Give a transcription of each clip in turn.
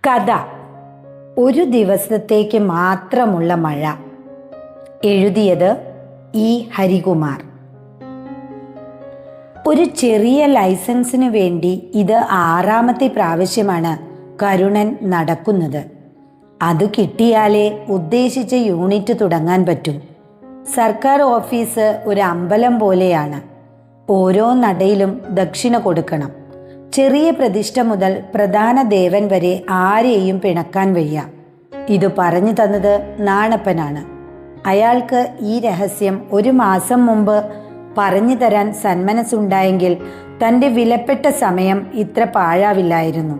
കഥ ഒരു ദിവസത്തേക്ക് മാത്രമുള്ള മഴ. എഴുതിയത് ഇ ഹരികുമാർ. ഒരു ചെറിയ ലൈസൻസിനു വേണ്ടി ഇത് 6ാമത്തെ പ്രാവശ്യമാണ് കരുണൻ നടക്കുന്നത്. അത് കിട്ടിയാലേ ഉദ്ദേശിച്ച യൂണിറ്റ് തുടങ്ങാൻ പറ്റൂ. സർക്കാർ ഓഫീസ് ഒരു അമ്പലം പോലെയാണ്. ഓരോ നടയിലും ദക്ഷിണ കൊടുക്കണം. ചെറിയ പ്രതിഷ്ഠ മുതൽ പ്രധാന ദേവൻ വരെ ആരെയും പിണക്കാൻ വയ്യ. ഇത് പറഞ്ഞു തന്നത് നാണപ്പനാണ്. അയാൾക്ക് ഈ രഹസ്യം ഒരു മാസം മുമ്പ് പറഞ്ഞു തരാൻ സന്മനസ്സുണ്ടായെങ്കിൽ തൻ്റെ വിലപ്പെട്ട സമയം ഇത്ര പാഴാവില്ലായിരുന്നു.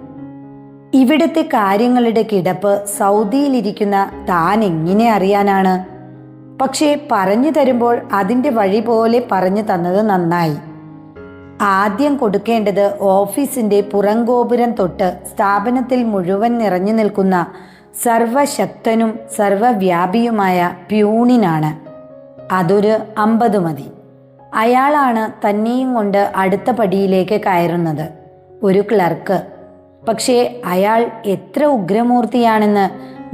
ഇവിടുത്തെ കാര്യങ്ങളുടെ കിടപ്പ് സൗദിയിലിരിക്കുന്ന താൻ എങ്ങനെ അറിയാനാണ്? പക്ഷേ പറഞ്ഞു തരുമ്പോൾ അതിൻ്റെ വഴി പോലെ പറഞ്ഞു തന്നത് നന്നായി. ആദ്യം കൊടുക്കേണ്ടത് ഓഫീസിൻ്റെ പുറംഗോപുരം തൊട്ട് സ്ഥാപനത്തിൽ മുഴുവൻ നിറഞ്ഞു നിൽക്കുന്ന സർവശക്തനും സർവവ്യാപിയുമായ പ്യൂണിനാണ്. അതൊരു 50 മതി. അയാളാണ് തന്നെയും കൊണ്ട് അടുത്ത പടിയിലേക്ക് കയറുന്നത്. ഒരു ക്ലർക്ക്. പക്ഷേ അയാൾ എത്ര ഉഗ്രമൂർത്തിയാണെന്ന്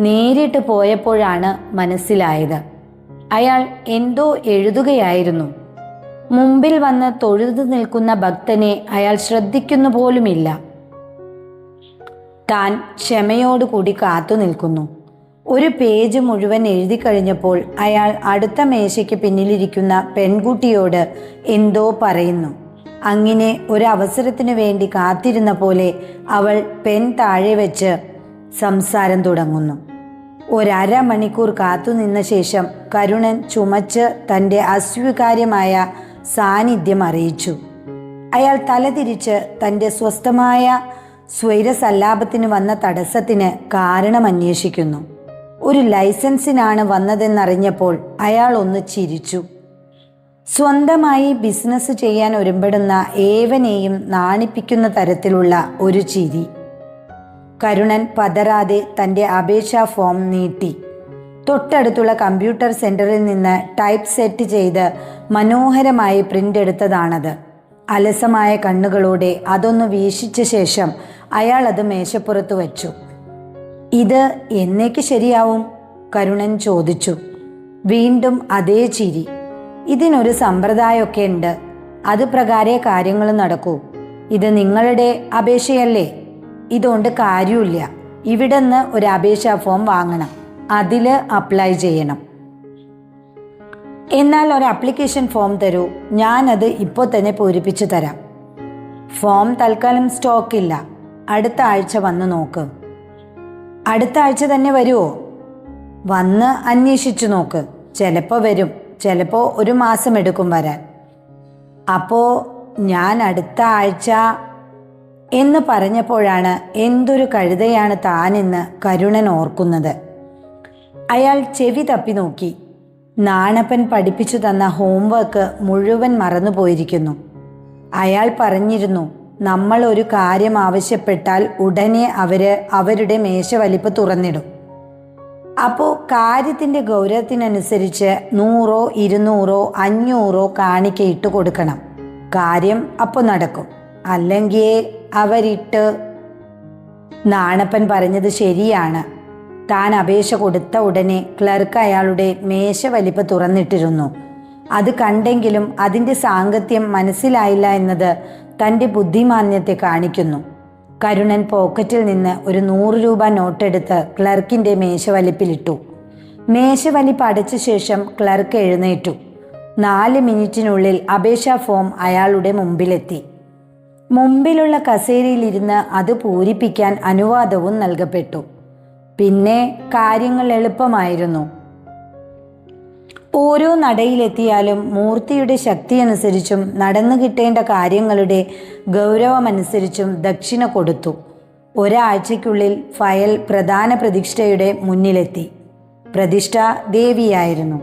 നേരിട്ട് പോയപ്പോഴാണ് മനസ്സിലായത്. അയാൾ എന്തോ എഴുതുകയായിരുന്നു. മുമ്പിൽ വന്ന് തൊഴുതു നിൽക്കുന്ന ഭക്തനെ അയാൾ ശ്രദ്ധിക്കുന്നു പോലുമില്ല. താൻ ക്ഷമയോടുകൂടി കാത്തു നിൽക്കുന്നു. ഒരു പേജ് മുഴുവൻ എഴുതി കഴിഞ്ഞപ്പോൾ അയാൾ അടുത്ത മേശയ്ക്ക് പിന്നിലിരിക്കുന്ന പെൺകുട്ടിയോട് എന്തോ പറയുന്നു. അങ്ങനെ ഒരു അവസരത്തിനു വേണ്ടി കാത്തിരുന്ന പോലെ അവൾ പെൻ താഴെ വെച്ച് സംസാരം തുടങ്ങുന്നു. 1/2 മണിക്കൂർ കാത്തുനിന്ന ശേഷം കരുണൻ ചുമച്ച് തൻ്റെ അസ്വീകാര്യമായ സാന്നിധ്യം അറിയിച്ചു. അയാൾ തലതിരിച്ച് തൻ്റെ സ്വസ്ഥമായ സ്വൈരസല്ലാപത്തിന് വന്ന തടസ്സത്തിന് കാരണം അന്വേഷിക്കുന്നു. ഒരു ലൈസൻസിനാണ് വന്നതെന്നറിഞ്ഞപ്പോൾ അയാൾ ഒന്ന് ചിരിച്ചു. സ്വന്തമായി ബിസിനസ് ചെയ്യാൻ ഒരുമ്പെടുന്ന ഏവനെയും നാണിപ്പിക്കുന്ന തരത്തിലുള്ള ഒരു ചിരി. കരുണൻ പതറാതെ തൻ്റെ അപേക്ഷാ ഫോം നീട്ടി. തൊട്ടടുത്തുള്ള കമ്പ്യൂട്ടർ സെന്ററിൽ നിന്ന് ടൈപ്പ് സെറ്റ് ചെയ്ത് മനോഹരമായി പ്രിന്റ് എടുത്തതാണത്. അലസമായ കണ്ണുകളോടെ അതൊന്ന് വീക്ഷിച്ച ശേഷം അയാൾ അത് മേശപ്പുറത്ത് വച്ചു. ഇത് എന്നേക്ക് ശരിയാവും? കരുണൻ ചോദിച്ചു. വീണ്ടും അതേ ചിരി. ഇതിനൊരു സമ്പ്രദായമൊക്കെ ഉണ്ട്. അത് പ്രകാരേ കാര്യങ്ങൾ നടക്കൂ. ഇത് നിങ്ങളുടെ അപേക്ഷയല്ലേ? ഇതുകൊണ്ട് കാര്യമില്ല. ഇവിടുന്ന് ഒരു അപേക്ഷാ ഫോം വാങ്ങണം. അതിൽ അപ്ലൈ ചെയ്യണം. എന്നാൽ ഒരു ആപ്ലിക്കേഷൻ ഫോം തരൂ. ഞാനത് ഇപ്പോൾ തന്നെ പൂരിപ്പിച്ചു തരാം. ഫോം തൽക്കാലം സ്റ്റോക്കില്ല. അടുത്ത ആഴ്ച വന്ന് നോക്ക്. അടുത്ത ആഴ്ച തന്നെ വരുമോ? വന്ന് അന്വേഷിച്ചു നോക്ക്. ചിലപ്പോൾ വരും, ചിലപ്പോൾ ഒരു മാസം എടുക്കും വരാൻ. അപ്പോൾ ഞാൻ അടുത്ത ആഴ്ച എന്ന് പറഞ്ഞപ്പോഴാണ് എന്തൊരു കഴുതയാണ് താനെന്ന് കരുണൻ ഓർക്കുന്നത്. അയാൾ ചെവി തപ്പി നോക്കി. നാണപ്പൻ പഠിപ്പിച്ചു തന്ന ഹോംവർക്ക് മുഴുവൻ മറന്നുപോയിരിക്കുന്നു. അയാൾ പറഞ്ഞിരുന്നു, നമ്മൾ ഒരു കാര്യം ആവശ്യപ്പെട്ടാൽ ഉടനെ അവരുടെ മേശവലിപ്പ് തുറന്നിടും. അപ്പോൾ കാര്യത്തിൻ്റെ ഗൗരവത്തിനനുസരിച്ച് 100, 200, 500 കാണിക്ക ഇട്ട് കൊടുക്കണം. കാര്യം അപ്പോൾ നടക്കും. അല്ലെങ്കിൽ അവരിട്ട്. നാണപ്പൻ പറഞ്ഞത് ശരിയാണ്. താൻ അപേക്ഷ കൊടുത്ത ഉടനെ ക്ലർക്ക് അയാളുടെ മേശവലിപ്പ് തുറന്നിട്ടിരുന്നു. അത് കണ്ടെങ്കിലും അതിൻ്റെ സാങ്കത്യം മനസ്സിലായില്ല എന്നത് തൻ്റെ ബുദ്ധിമാന്യത്തെ കാണിക്കുന്നു. കരുണൻ പോക്കറ്റിൽ നിന്ന് ഒരു 100 രൂപ നോട്ടെടുത്ത് ക്ലർക്കിൻ്റെ മേശവലിപ്പിലിട്ടു. മേശവലിപ്പ് അടച്ച ശേഷം ക്ലർക്ക് എഴുന്നേറ്റു. 4 മിനിറ്റിനുള്ളിൽ അപേക്ഷാ ഫോം അയാളുടെ മുമ്പിലെത്തി. മുമ്പിലുള്ള കസേരയിലിരുന്ന് അത് പൂരിപ്പിക്കാൻ അനുവാദവും നൽകപ്പെട്ടു. പിന്നെ കാര്യങ്ങൾ എളുപ്പമായിരുന്നു. ഓരോ നടയിലെത്തിയാലും മൂർത്തിയുടെ ശക്തിയനുസരിച്ചും നടന്നു കിട്ടേണ്ട കാര്യങ്ങളുടെ ഗൗരവമനുസരിച്ചും ദക്ഷിണ കൊടുത്തു. ഒരാഴ്ചയ്ക്കുള്ളിൽ ഫയൽ പ്രധാന പ്രതിഷ്ഠയുടെ മുന്നിലെത്തി. പ്രതിഷ്ഠ ദേവിയായിരുന്നു.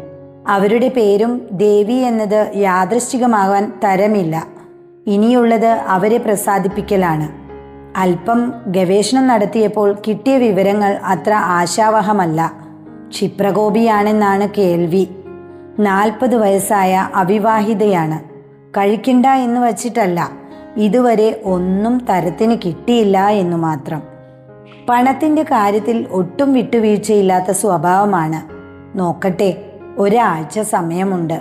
അവരുടെ പേരും ദേവി എന്നത് യാദൃശ്ചികമാകാൻ തരമില്ല. ഇനിയുള്ളത് അവരെ പ്രസാദിപ്പിക്കലാണ്. അല്പം ഗവേഷണം നടത്തിയപ്പോൾ കിട്ടിയ വിവരങ്ങൾ അത്ര ആശാവഹമല്ല. ക്ഷിപ്രകോപിയാണെന്നാണ് കേൾവി. 40 വയസ്സായ അവിവാഹിതയാണ്. കഴിക്കണ്ട എന്ന് വച്ചിട്ടല്ല, ഇതുവരെ ഒന്നും തരത്തിന് കിട്ടിയില്ല എന്നു മാത്രം. പണത്തിൻ്റെ കാര്യത്തിൽ ഒട്ടും വിട്ടുവീഴ്ചയില്ലാത്ത സ്വഭാവമാണ്. നോക്കട്ടെ, ഒരാഴ്ച സമയമുണ്ട്.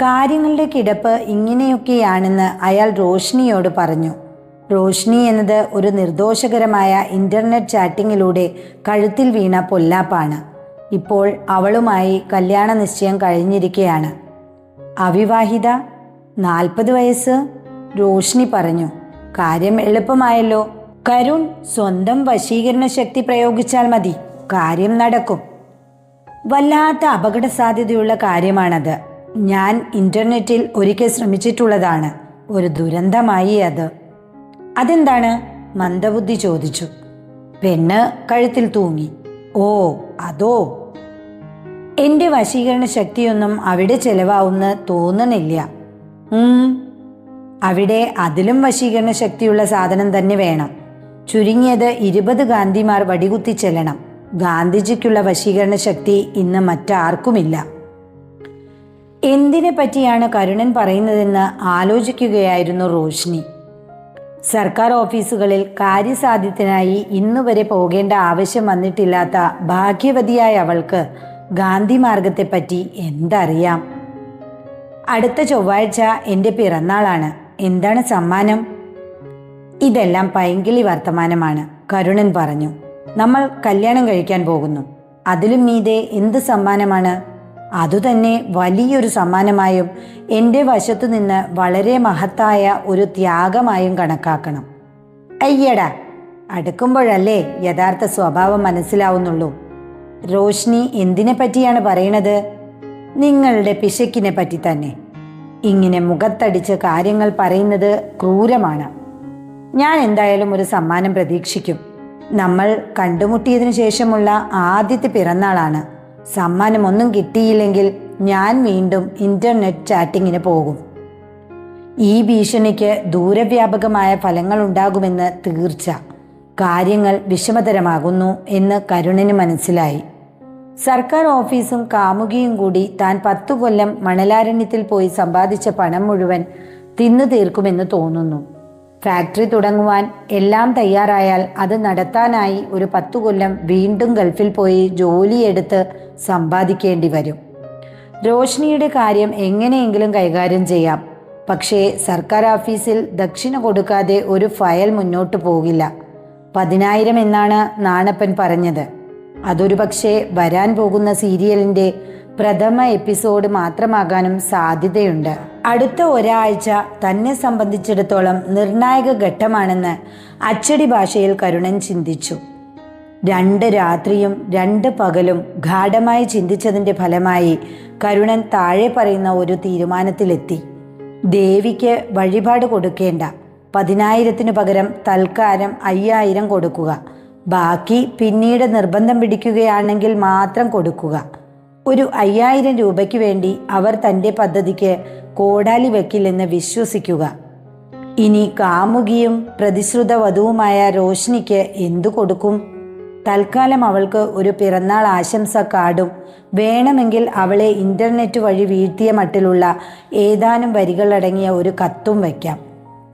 കാര്യങ്ങളുടെ കിടപ്പ് ഇങ്ങനെയൊക്കെയാണെന്ന് അയാൾ റോഷ്നിയോട് പറഞ്ഞു. റോഷ്നി എന്നത് ഒരു നിർദോഷകരമായ ഇൻ്റർനെറ്റ് ചാറ്റിങ്ങിലൂടെ കഴുത്തിൽ വീണ പൊല്ലാപ്പാണ്. ഇപ്പോൾ അവളുമായി കല്യാണ നിശ്ചയം കഴിഞ്ഞിരിക്കുകയാണ്. അവിവാഹിത, 40 വയസ്സ്. റോഷ്നി പറഞ്ഞു. കാര്യം എളുപ്പമായല്ലോ. കരുൺ സ്വന്തം വശീകരണ ശക്തി പ്രയോഗിച്ചാൽ മതി, കാര്യം നടക്കും. വല്ലാത്ത അപകട സാധ്യതയുള്ള കാര്യമാണത്. ഞാൻ ഇൻ്റർനെറ്റിൽ ഒരിക്കൽ ശ്രമിച്ചിട്ടുള്ളതാണ്. ഒരു ദുരന്തമായി അത്. അതെന്താണ്? മന്ദബുദ്ധി ചോദിച്ചു. പെണ്ണ് കഴുത്തിൽ തൂങ്ങി. ഓ, അതോ? എൻ്റെ വശീകരണ ശക്തിയൊന്നും അവിടെ ചെലവാവുമെന്ന് തോന്നണില്ല. അവിടെ അതിലും വശീകരണ ശക്തിയുള്ള സാധനം തന്നെ വേണം. ചുരുങ്ങിയത് 20 ഗാന്ധിമാർ വടികുത്തി ചെല്ലണം. ഗാന്ധിജിക്കുള്ള വശീകരണ ശക്തി ഇന്ന് മറ്റാർക്കുമില്ല. എന്തിനെ പറ്റിയാണ് കരുണൻ പറയുന്നതെന്ന് ആലോചിക്കുകയായിരുന്നു റോഷ്നി. സർക്കാർ ഓഫീസുകളിൽ കാര്യസാധ്യത്തിനായി ഇന്നുവരെ പോകേണ്ട ആവശ്യം വന്നിട്ടില്ലാത്ത ഭാഗ്യവതിയായ അവൾക്ക് ഗാന്ധി മാർഗത്തെപ്പറ്റി എന്തറിയാം? അടുത്ത ചൊവ്വാഴ്ച എൻ്റെ പിറന്നാളാണ്. എന്താണ് സമ്മാനം? ഇതെല്ലാം പൈങ്കിളി വർത്തമാനമാണ്, കരുണൻ പറഞ്ഞു. നമ്മൾ കല്യാണം കഴിക്കാൻ പോകുന്നു. അതിലും മീതെ എന്ത് സമ്മാനമാണ്? അതുതന്നെ വലിയൊരു സമ്മാനമായും എൻ്റെ വശത്തു നിന്ന് വളരെ മഹത്തായ ഒരു ത്യാഗമായും കണക്കാക്കണം. അയ്യടാ, അടുക്കുമ്പോഴല്ലേ യഥാർത്ഥ സ്വഭാവം മനസ്സിലാവുന്നുള്ളൂ. റോഷ്നി എന്തിനെ പറ്റിയാണ് പറയണത്? നിങ്ങളുടെ പിശക്കിനെ പറ്റി തന്നെ. ഇങ്ങനെ മുഖത്തടിച്ച് കാര്യങ്ങൾ പറയുന്നത് ക്രൂരമാണ്. ഞാൻ എന്തായാലും ഒരു സമ്മാനം പ്രതീക്ഷിക്കും. നമ്മൾ കണ്ടുമുട്ടിയതിനു ശേഷമുള്ള ആദ്യത്തെ പിറന്നാളാണ്. സമ്മാനമൊന്നും കിട്ടിയില്ലെങ്കിൽ ഞാൻ വീണ്ടും ഇൻ്റർനെറ്റ് ചാറ്റിങ്ങിന് പോകും. ഈ ഭീഷണിക്ക് ദൂരവ്യാപകമായ ഫലങ്ങളുണ്ടാകുമെന്ന് തീർച്ച. കാര്യങ്ങൾ വിഷമതരമാകുന്നു എന്ന് കരുണന് മനസ്സിലായി. സർക്കാർ ഓഫീസും കാമുകിയും കൂടി താൻ 10 കൊല്ലം മണലാരണ്യത്തിൽ പോയി സമ്പാദിച്ച പണം മുഴുവൻ തിന്നു തീർക്കുമെന്ന് തോന്നുന്നു. ഫാക്ടറി തുടങ്ങുവാൻ എല്ലാം തയ്യാറായാൽ അത് നടത്താനായി ഒരു 10 കൊല്ലം വീണ്ടും ഗൾഫിൽ പോയി ജോലിയെടുത്ത് സമ്പാദിക്കേണ്ടി വരും. റോഷ്നിയുടെ കാര്യം എങ്ങനെയെങ്കിലും കൈകാര്യം ചെയ്യാം. പക്ഷേ സർക്കാർ ഓഫീസിൽ ദക്ഷിണ കൊടുക്കാതെ ഒരു ഫയൽ മുന്നോട്ട് പോകില്ല. 10,000 എന്നാണ് നാണപ്പൻ പറഞ്ഞത്. അതൊരു പക്ഷേ വരാൻ പോകുന്ന സീരിയലിൻ്റെ പ്രഥമ എപ്പിസോഡ് മാത്രമാകാനും സാധ്യതയുണ്ട്. അടുത്ത ഒരാഴ്ച തന്നെ സംബന്ധിച്ചിടത്തോളം നിർണായക ഘട്ടമാണെന്ന് അച്ചടി ഭാഷയിൽ കരുണൻ ചിന്തിച്ചു. 2 രാത്രിയും 2 പകലും ഗാഢമായി ചിന്തിച്ചതിൻ്റെ ഫലമായി കരുണൻ താഴെ പറയുന്ന ഒരു തീരുമാനത്തിലെത്തി. ദേവിക്ക് വഴിപാട് കൊടുക്കേണ്ട. 10,000 പകരം തൽക്കാലം 5,000 കൊടുക്കുക. ബാക്കി പിന്നീട് നിർബന്ധം പിടിക്കുകയാണെങ്കിൽ മാത്രം കൊടുക്കുക. ഒരു 5,000 രൂപയ്ക്ക് വേണ്ടി അവർ തൻ്റെ പദ്ധതിക്ക് കോടാലി വയ്ക്കില്ലെന്ന് വിശ്വസിക്കുക. ഇനി കാമുകിയും പ്രതിശ്രുത വധുവുമായ റോഷ്നിക്ക് എന്തു കൊടുക്കും? തൽക്കാലം അവൾക്ക് ഒരു പിറന്നാൾ ആശംസ കാർഡും വേണമെങ്കിൽ അവളെ ഇൻ്റർനെറ്റ് വഴി വീഴ്ത്തിയ മട്ടിലുള്ള ഏതാനും വരികളടങ്ങിയ ഒരു കത്തും വയ്ക്കാം.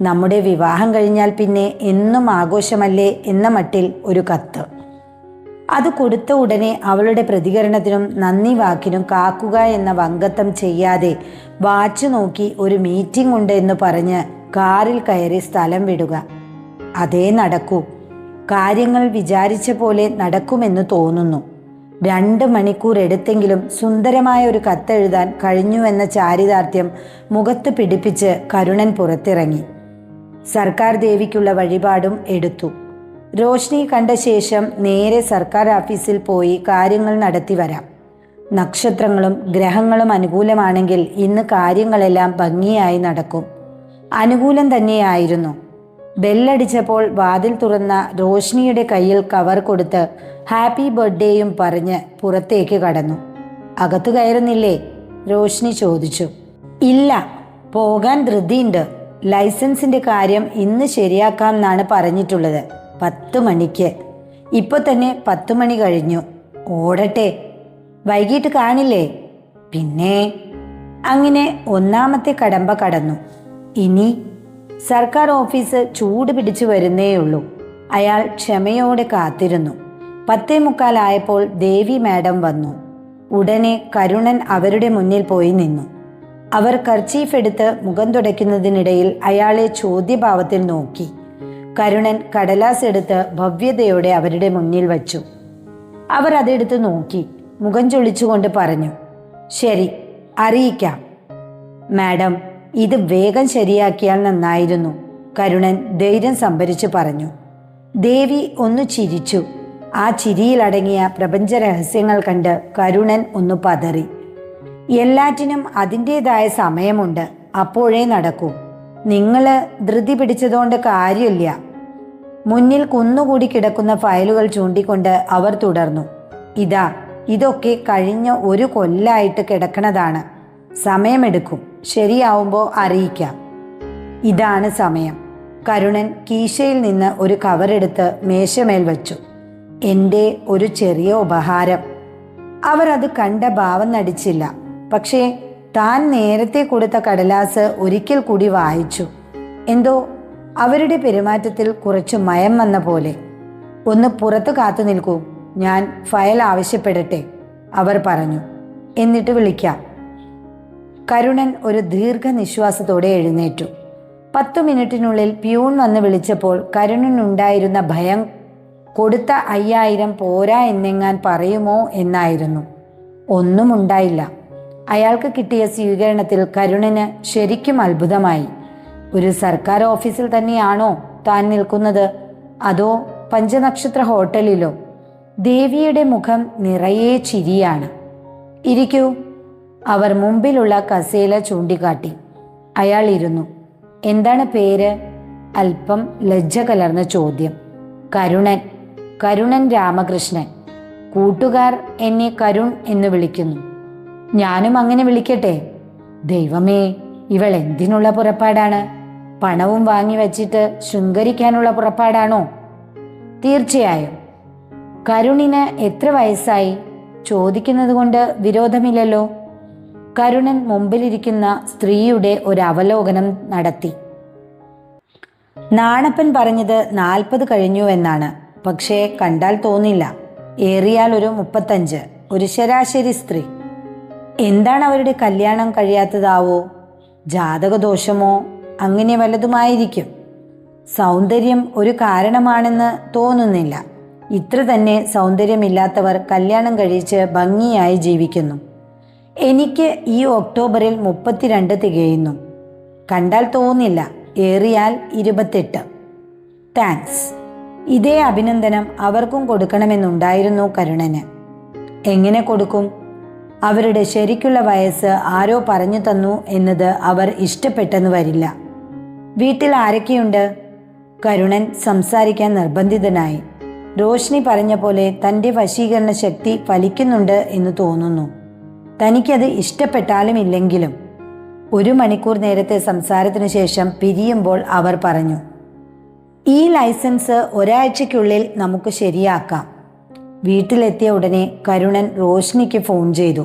നമ്മുടെ വിവാഹം കഴിഞ്ഞാൽ പിന്നെ എന്നും ആഘോഷമല്ലേ എന്ന മട്ടിൽ ഒരു കത്ത്. അത് കൊടുത്ത ഉടനെ അവളുടെ പ്രതികരണത്തിനും നന്ദി വാക്കിനും കാക്കുക എന്ന വങ്കത്വം ചെയ്യാതെ വാച്ച് നോക്കി ഒരു മീറ്റിംഗ് ഉണ്ട് എന്ന് പറഞ്ഞ് കാറിൽ കയറി സ്ഥലം വിടുക. അതേ നടക്കൂ. കാര്യങ്ങൾ വിചാരിച്ച പോലെ നടക്കുമെന്ന് തോന്നുന്നു. 2 മണിക്കൂർ എടുത്തെങ്കിലും സുന്ദരമായ ഒരു കത്തെഴുതാൻ കഴിഞ്ഞുവെന്ന ചാരിതാർത്ഥ്യം മുഖത്ത് പിടിപ്പിച്ച് കരുണൻ പുറത്തിറങ്ങി. സർക്കാർ ദേവിക്കുള്ള വഴിപാടും എടുത്തു. റോഷ്നി കണ്ട ശേഷം നേരെ സർക്കാർ ഓഫീസിൽ പോയി കാര്യങ്ങൾ നടത്തി വരാം. നക്ഷത്രങ്ങളും ഗ്രഹങ്ങളും അനുകൂലമാണെങ്കിൽ ഇന്ന് കാര്യങ്ങളെല്ലാം ഭംഗിയായി നടക്കും. അനുകൂലം തന്നെയായിരുന്നു. ബെല്ലടിച്ചപ്പോൾ വാതിൽ തുറന്ന റോഷ്നിയുടെ കയ്യിൽ കവർ കൊടുത്ത് ഹാപ്പി ബർത്ത്ഡേയും പറഞ്ഞ് പുറത്തേക്ക് കടന്നു. അകത്തു കയറുന്നില്ലേ? റോഷ്നി ചോദിച്ചു. ഇല്ല, പോകാൻ ധൃതിയുണ്ട്. ലൈസൻസിൻ്റെ കാര്യം ഇന്ന് ശരിയാക്കാം എന്നാണ് പറഞ്ഞിട്ടുള്ളത്. 10 മണിക്ക്. ഇപ്പോൾ തന്നെ 10 മണി കഴിഞ്ഞു. ഓടട്ടെ, വൈകിട്ട് കാണില്ലേ? പിന്നെ. അങ്ങനെ 1ാമത്തെ കടമ്പ കടന്നു. ഇനി സർക്കാർ ഓഫീസ് ചൂട് പിടിച്ചു വരുന്നേയുള്ളൂ. അയാൾ ക്ഷമയോടെ കാത്തിരുന്നു. 10:45 ദേവി മാഡം വന്നു. ഉടനെ കരുണൻ അവരുടെ മുന്നിൽ പോയി നിന്നു. അവർ കർച്ചീഫ് എടുത്ത് മുഖം തുടയ്ക്കുന്നതിനിടയിൽ അയാളെ ചോദ്യഭാവത്തിൽ നോക്കി. കരുണൻ കടലാസ് എടുത്ത് ഭവ്യതയോടെ അവരുടെ മുന്നിൽ വച്ചു. അവർ അതെടുത്ത് നോക്കി മുഖം ചൊളിച്ചുകൊണ്ട് പറഞ്ഞു, ശരി, അറിയിക്കാം. മാഡം, ഇത് വേഗം ശരിയാക്കിയാൽ നന്നായിരുന്നു, കരുണൻ ധൈര്യം സംഭരിച്ചു പറഞ്ഞു. ദേവി ഒന്ന് ചിരിച്ചു. ആ ചിരിയിലടങ്ങിയ പ്രപഞ്ച രഹസ്യങ്ങൾ കണ്ട് കരുണൻ ഒന്ന് പതറി. എല്ലാറ്റിനും അതിൻ്റെതായ സമയമുണ്ട്, അപ്പോഴേ നടക്കൂ. നിങ്ങൾ ധൃതി പിടിച്ചതുകൊണ്ട് കാര്യമില്ല. മുന്നിൽ കുന്നുകൂടി കിടക്കുന്ന ഫയലുകൾ ചൂണ്ടിക്കൊണ്ട് അവർ തുടർന്നു. ഇതൊക്കെ കഴിഞ്ഞ 1 കൊല്ലായിട്ട് കിടക്കണതാണ്. സമയമെടുക്കും, ശരിയാവുമ്പോൾ അറിയിക്കാം. ഇതാണ് സമയം. കരുണൻ കീശയിൽ നിന്ന് ഒരു കവറെടുത്ത് മേശമേൽ വച്ചു. എൻ്റെ ഒരു ചെറിയ ഉപഹാരം. അവർ അത് കണ്ട ഭാവം നടിച്ചില്ല. പക്ഷേ താൻ നേരത്തെ കൊടുത്ത കടലാസ് ഒരിക്കൽ കൂടി വായിച്ചു. എന്തോ അവരുടെ പെരുമാറ്റത്തിൽ കുറച്ച് മയം വന്ന പോലെ. ഒന്ന് പുറത്ത് കാത്തു നിൽക്കൂ, ഞാൻ ഫയൽ ആവശ്യപ്പെടട്ടെ, അവർ പറഞ്ഞു. എന്നിട്ട് വിളിക്കാം. കരുണൻ ഒരു ദീർഘനിശ്വാസത്തോടെ എഴുന്നേറ്റു. 10 മിനിറ്റിനുള്ളിൽ പ്യൂൺ വന്ന് വിളിച്ചപ്പോൾ കരുണനുണ്ടായിരുന്ന ഭയം കൊടുത്ത 5000 പോരാ എന്നെങ്ങാൻ പറയുമോ എന്നായിരുന്നു. ഒന്നും ഉണ്ടായില്ല. അയാൾക്ക് കിട്ടിയ സ്വീകരണത്തിൽ കരുണന് ശരിക്കും അത്ഭുതമായി. ഒരു സർക്കാർ ഓഫീസിൽ തന്നെയാണോ താൻ നിൽക്കുന്നത്, അതോ പഞ്ചനക്ഷത്ര ഹോട്ടലിലോ? ദേവിയുടെ മുഖം നിറയെ ചിരിയാണ്. ഇരിക്കൂ, അവർ മുമ്പിലുള്ള കസേല ചൂണ്ടിക്കാട്ടി. അയാൾ ഇരുന്നു. എന്താണ് പേര്? അല്പം ലജ്ജ കലർന്ന ചോദ്യം. കരുണൻ രാമകൃഷ്ണൻ. കൂട്ടുകാർ എന്നെ കരുൺ എന്ന് വിളിക്കുന്നു. ഞാനും അങ്ങനെ വിളിക്കട്ടെ? ദൈവമേ, ഇവൾ എന്തിനുള്ള പുറപ്പാടാണ്? പണവും വാങ്ങി വച്ചിട്ട് ശൃംഗരിക്കാനുള്ള പുറപ്പാടാണോ? തീർച്ചയായും. കരുണിന് എത്ര വയസ്സായി? ചോദിക്കുന്നത് കൊണ്ട് വിരോധമില്ലല്ലോ. കരുണൻ മുമ്പിലിരിക്കുന്ന സ്ത്രീയുടെ ഒരു അവലോകനം നടത്തി. നാണപ്പൻ പറഞ്ഞത് 40 കഴിഞ്ഞു എന്നാണ്. പക്ഷേ കണ്ടാൽ തോന്നില്ല. ഏറിയാൽ ഒരു 35. ഒരു ശരാശരി സ്ത്രീ. എന്താണ് അവരുടെ കല്യാണം കഴിയാത്തതാവോ? ജാതകദോഷമോ അങ്ങനെ വല്ലതുമായിരിക്കും. സൗന്ദര്യം ഒരു കാരണമാണെന്ന് തോന്നുന്നില്ല. ഇത്ര തന്നെ സൗന്ദര്യമില്ലാത്തവർ കല്യാണം കഴിച്ച് ഭംഗിയായി ജീവിക്കുന്നു. എനിക്ക് ഈ ഒക്ടോബറിൽ 32 തികയുന്നു. കണ്ടാൽ തോന്നില്ല. ഏറിയാൽ 28. താങ്ക്സ്. ഇതേ അഭിനന്ദനം അവർക്കും കൊടുക്കണമെന്നുണ്ടായിരുന്നു കരുണന്. എങ്ങനെ കൊടുക്കും? അവരുടെ ശരിക്കുള്ള വയസ്സ് ആരോ പറഞ്ഞു തന്നു എന്നത് അവർ ഇഷ്ടപ്പെട്ടെന്ന് വരില്ല. വീട്ടിൽ ആരൊക്കെയുണ്ട്? കരുണൻ സംസാരിക്കാൻ നിർബന്ധിതനായി. റോഷ്നി പറഞ്ഞ പോലെ തൻ്റെ വശീകരണ ശക്തി ഫലിക്കുന്നുണ്ട് എന്ന് തോന്നുന്നു. തനിക്കത് ഇഷ്ടപ്പെട്ടാലും ഇല്ലെങ്കിലും. 1 മണിക്കൂർ നേരത്തെ സംസാരത്തിനു ശേഷം പിരിയുമ്പോൾ അവർ പറഞ്ഞു, ഈ ലൈസൻസ് ഒരാഴ്ചയ്ക്കുള്ളിൽ നമുക്ക് ശരിയാക്കാം. വീട്ടിലെത്തിയ ഉടനെ കരുണൻ റോഷ്നിക്ക് ഫോൺ ചെയ്തു.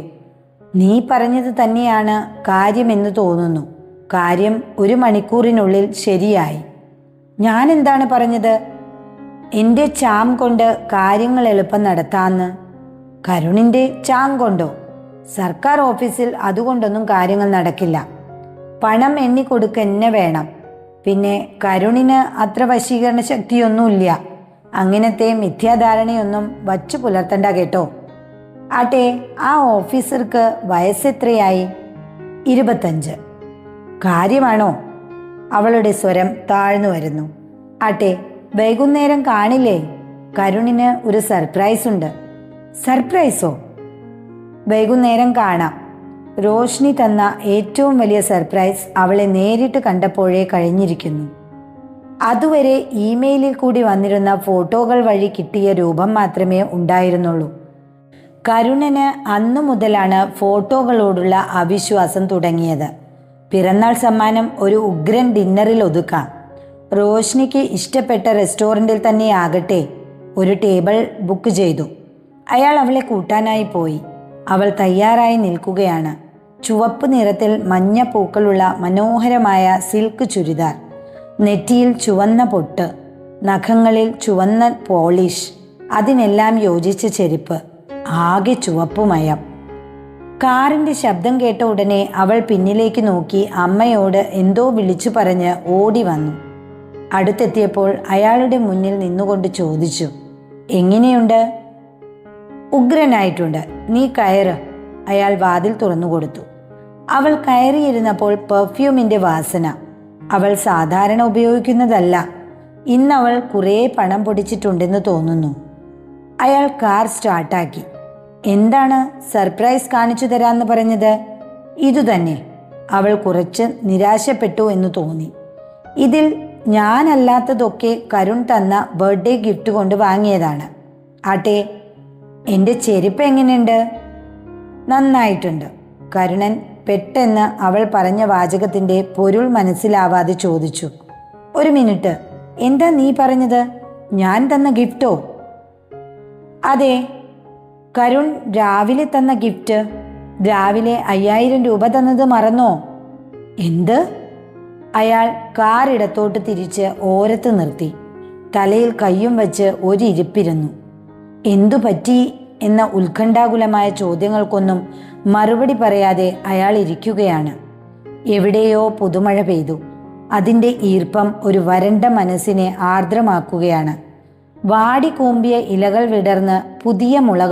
നീ പറഞ്ഞത് തന്നെയാണ് കാര്യമെന്ന് തോന്നുന്നു. കാര്യം 1 മണിക്കൂറിനുള്ളിൽ ശരിയായി. ഞാൻ എന്താണ് പറഞ്ഞത്? എൻ്റെ ചാം കൊണ്ട് കാര്യങ്ങൾ എളുപ്പം നടത്താമെന്ന്. കരുണിൻ്റെ ചാം കൊണ്ടോ? സർക്കാർ ഓഫീസിൽ അതുകൊണ്ടൊന്നും കാര്യങ്ങൾ നടക്കില്ല. പണം എണ്ണിക്കൊടുക്കന്നെ വേണം. പിന്നെ കരുണിന് അത്ര വശീകരണ ശക്തിയൊന്നുമില്ല. അങ്ങനത്തെ മിഥ്യാധാരണയൊന്നും വച്ചു പുലർത്തണ്ട കേട്ടോ. ആട്ടെ, ആ ഓഫീസർക്ക് വയസ്സെത്രയായി? 25. കാര്യമാണോ? അവളുടെ സ്വരം താഴ്ന്നു വരുന്നു. ആട്ടെ, വൈകുന്നേരം കാണില്ലേ? കരുണിന് ഒരു സർപ്രൈസ് ഉണ്ട്. സർപ്രൈസോ? വൈകുന്നേരം കാണാം. റോഷ്നി തന്ന ഏറ്റവും വലിയ സർപ്രൈസ് അവളെ നേരിട്ട് കണ്ടപ്പോഴേ കഴിഞ്ഞിരിക്കുന്നു. അതുവരെ ഇമെയിലിൽ കൂടി വന്നിരുന്ന ഫോട്ടോകൾ വഴി കിട്ടിയ രൂപം മാത്രമേ ഉണ്ടായിരുന്നുള്ളൂ. കരുണന് അന്നു മുതലാണ് ഫോട്ടോകളോടുള്ള അവിശ്വാസം തുടങ്ങിയത്. പിറന്നാൾ സമ്മാനം ഒരു ഉഗ്രൻ ഡിന്നറിൽ ഒതുക്കാം. റോഷ്നിക്ക് ഇഷ്ടപ്പെട്ട റെസ്റ്റോറൻറ്റിൽ തന്നെയാകട്ടെ. ഒരു ടേബിൾ ബുക്ക് ചെയ്തു. അയാൾ അവളെ കൂട്ടാനായി പോയി. അവൾ തയ്യാറായി നിൽക്കുകയാണ്. ചുവപ്പ് നിറത്തിൽ മഞ്ഞ പൂക്കളുള്ള മനോഹരമായ സിൽക്ക് ചുരിദാർ, നെറ്റിയിൽ ചുവന്ന പൊട്ട്, നഖങ്ങളിൽ ചുവന്ന പോളിഷ്, അതിനെല്ലാം യോജിച്ച ചെരുപ്പ്, ആകെ ചുവപ്പുമയം. കാറിന്റെ ശബ്ദം കേട്ട ഉടനെ അവൾ പിന്നിലേക്ക് നോക്കി അമ്മയോട് എന്തോ വിളിച്ചു പറഞ്ഞ് ഓടി വന്നു. അടുത്തെത്തിയപ്പോൾ അയാളുടെ മുന്നിൽ നിന്നുകൊണ്ട് ചോദിച്ചു, എങ്ങനെയുണ്ട്? ഉഗ്രനായിട്ടുണ്ട്, നീ കയറ്. അയാൾ വാതിൽ തുറന്നു കൊടുത്തു. അവൾ കയറിയിരുന്നപ്പോൾ പെർഫ്യൂമിന്റെ വാസന. അവൾ സാധാരണ ഉപയോഗിക്കുന്നതല്ല. ഇന്നവൾ കുറേ പണം പൊടിച്ചിട്ടുണ്ടെന്ന് തോന്നുന്നു. അയാൾ കാർ സ്റ്റാർട്ടാക്കി. എന്താണ് സർപ്രൈസ് കാണിച്ചു തരാമെന്ന് പറഞ്ഞത്? ഇതുതന്നെ. അവൾ കുറച്ച് നിരാശപ്പെട്ടു എന്ന് തോന്നി. ഇതിൽ ഞാനല്ലാത്തതൊക്കെ കരുൺ തന്ന ബർത്ത്ഡേ ഗിഫ്റ്റ് കൊണ്ട് വാങ്ങിയതാണ്. ആട്ടെ, എൻ്റെ ചെരുപ്പ് എങ്ങനെയുണ്ട്? നന്നായിട്ടുണ്ട്. കരുണൻ പെട്ടെന്ന് അവൾ പറഞ്ഞ വാചകത്തിൻ്റെ പൊരുൾ മനസ്സിലാവാതെ ചോദിച്ചു. ഒരു മിനിറ്റ്, എന്താ നീ പറഞ്ഞത്? ഞാൻ തന്ന ഗിഫ്റ്റോ? അതെ, കരുൺ രാവിലെ തന്ന ഗിഫ്റ്റ്. രാവിലെ 5000 രൂപ തന്നത് മറന്നോ? എന്ത്? അയാൾ കാർ ഇടത്തോട്ട് തിരിച്ച് ഓരത്ത് നിർത്തി. തലയിൽ കയ്യും വച്ച് ഒരിരിപ്പിരുന്നു. എന്തു പറ്റി എന്ന ഉത്കണ്ഠാകുലമായ ചോദ്യങ്ങൾക്കൊന്നും മറുപടി പറയാതെ അയാൾ ഇരിക്കുകയാണ്. എവിടെയോ പുതുമഴ പെയ്തു. അതിൻ്റെ ഈർപ്പം ഒരു വരണ്ട മനസ്സിനെ ആർദ്രമാക്കുകയാണ്. വാടിക്കൂമ്പിയ ഇലകൾ വിടർന്ന് പുതിയ മുളകൾ